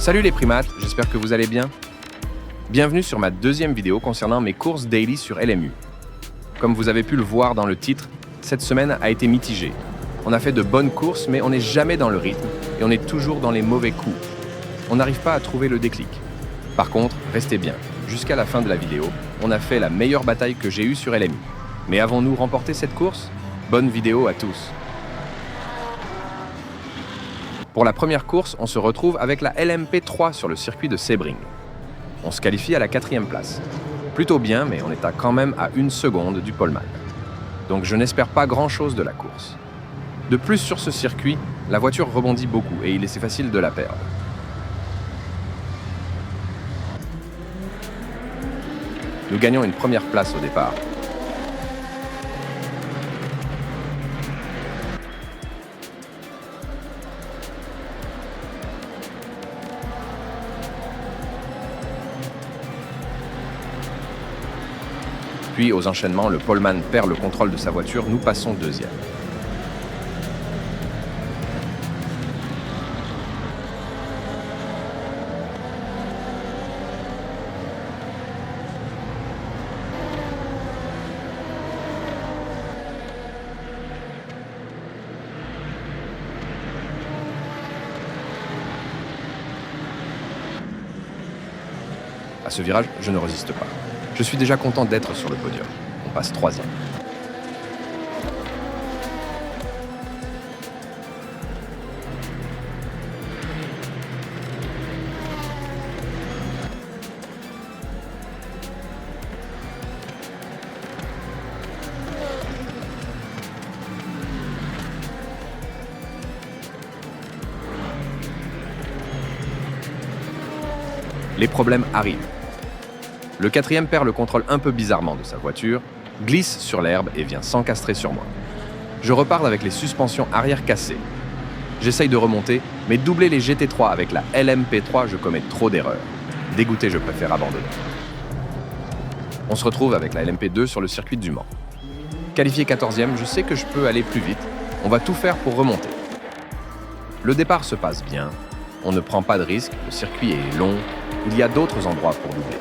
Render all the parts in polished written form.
Salut les primates, j'espère que vous allez bien. Bienvenue sur ma deuxième vidéo concernant mes courses daily sur LMU. Comme vous avez pu le voir dans le titre, cette semaine a été mitigée. On a fait de bonnes courses, mais on n'est jamais dans le rythme et on est toujours dans les mauvais coups. On n'arrive pas à trouver le déclic. Par contre, restez bien, jusqu'à la fin de la vidéo, on a fait la meilleure bataille que j'ai eue sur LMU. Mais avons-nous remporté cette course? Bonne vidéo à tous. Pour la première course, on se retrouve avec la LMP3 sur le circuit de Sebring. On se qualifie à la 4e place. Plutôt bien, mais on est quand même à 1 seconde du poleman. Donc je n'espère pas grand-chose de la course. De plus, sur ce circuit, la voiture rebondit beaucoup et il est assez facile de la perdre. Nous gagnons une première place au départ. Puis, aux enchaînements, le poleman perd le contrôle de sa voiture, nous passons deuxième. À ce virage, je ne résiste pas. Je suis déjà content d'être sur le podium. On passe 3e. Les problèmes arrivent. Le 4e perd le contrôle un peu bizarrement de sa voiture, glisse sur l'herbe et vient s'encastrer sur moi. Je repars avec les suspensions arrière cassées. J'essaye de remonter, mais doubler les GT3 avec la LMP3, je commets trop d'erreurs. Dégoûté, je préfère abandonner. On se retrouve avec la LMP2 sur le circuit du Mans. Qualifié 14e, je sais que je peux aller plus vite. On va tout faire pour remonter. Le départ se passe bien. On ne prend pas de risque, le circuit est long. Il y a d'autres endroits pour doubler.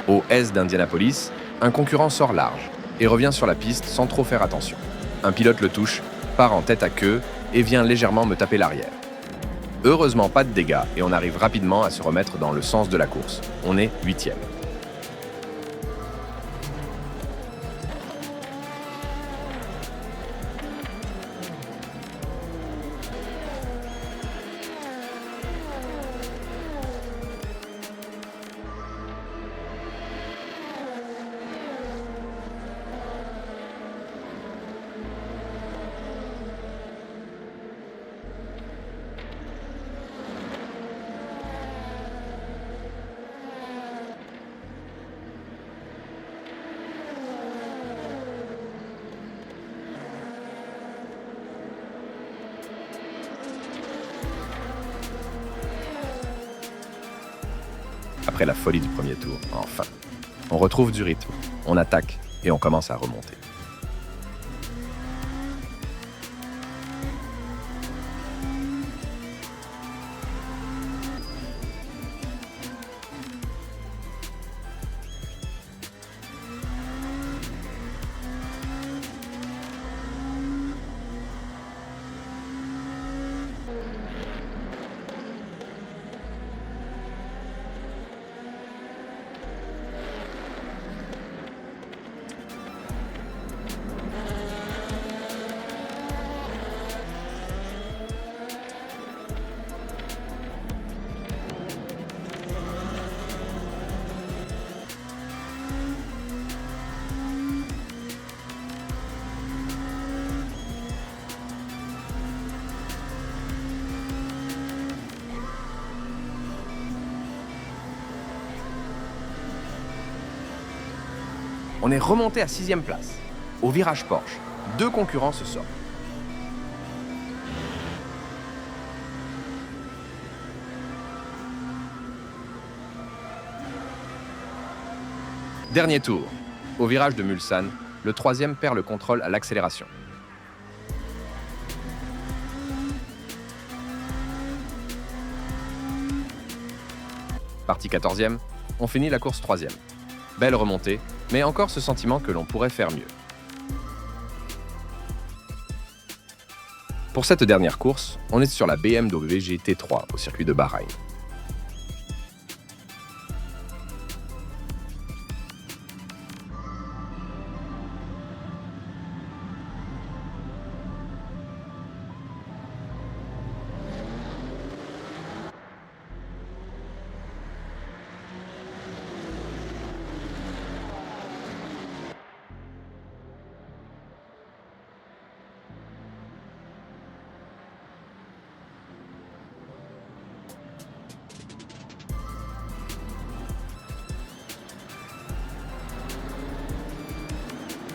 Au S d'Indianapolis, un concurrent sort large et revient sur la piste sans trop faire attention. Un pilote le touche, part en tête à queue et vient légèrement me taper l'arrière. Heureusement, pas de dégâts et on arrive rapidement à se remettre dans le sens de la course. On est 8e. Après la folie du premier tour, enfin. On retrouve du rythme, on attaque et on commence à remonter. On est remonté à 6e place. Au virage Porsche, 2 concurrents se sortent. Dernier tour. Au virage de Mulsanne, le 3e perd le contrôle à l'accélération. Parti 14e, on finit la course 3e. Belle remontée, mais encore ce sentiment que l'on pourrait faire mieux. Pour cette dernière course, on est sur la BMW GT3 au circuit de Bahreïn.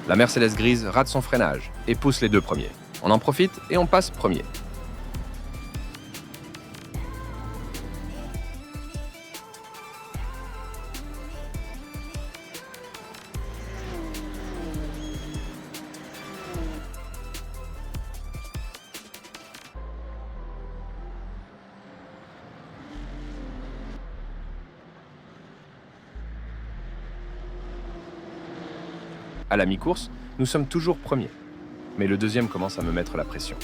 La Mercedes grise rate son freinage et pousse les 2 premiers. On en profite et on passe premier. À la mi-course, nous sommes toujours premiers. Mais le 2e commence à me mettre la pression.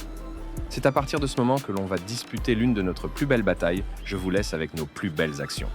C'est à partir de ce moment que l'on va disputer l'une de notre plus belles batailles. Je vous laisse avec nos plus belles actions.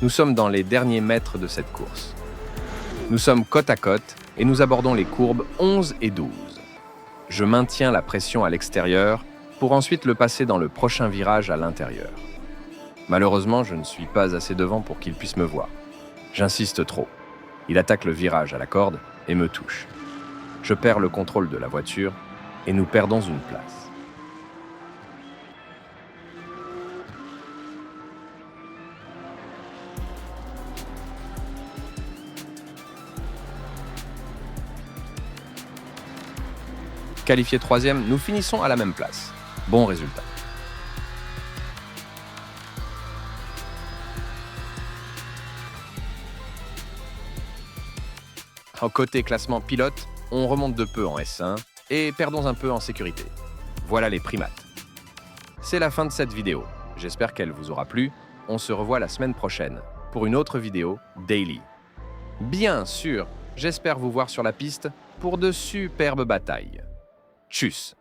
Nous sommes dans les derniers mètres de cette course. Nous sommes côte à côte et nous abordons les courbes 11 et 12. Je maintiens la pression à l'extérieur pour ensuite le passer dans le prochain virage à l'intérieur. Malheureusement, je ne suis pas assez devant pour qu'il puisse me voir. J'insiste trop. Il attaque le virage à la corde et me touche. Je perds le contrôle de la voiture et nous perdons une place. Qualifié troisième, nous finissons à la même place. Bon résultat. Au côté classement pilote, on remonte de peu en S1 et perdons un peu en sécurité. Voilà les primates. C'est la fin de cette vidéo. J'espère qu'elle vous aura plu. On se revoit la semaine prochaine pour une autre vidéo daily. Bien sûr, j'espère vous voir sur la piste pour de superbes batailles. Tchuss!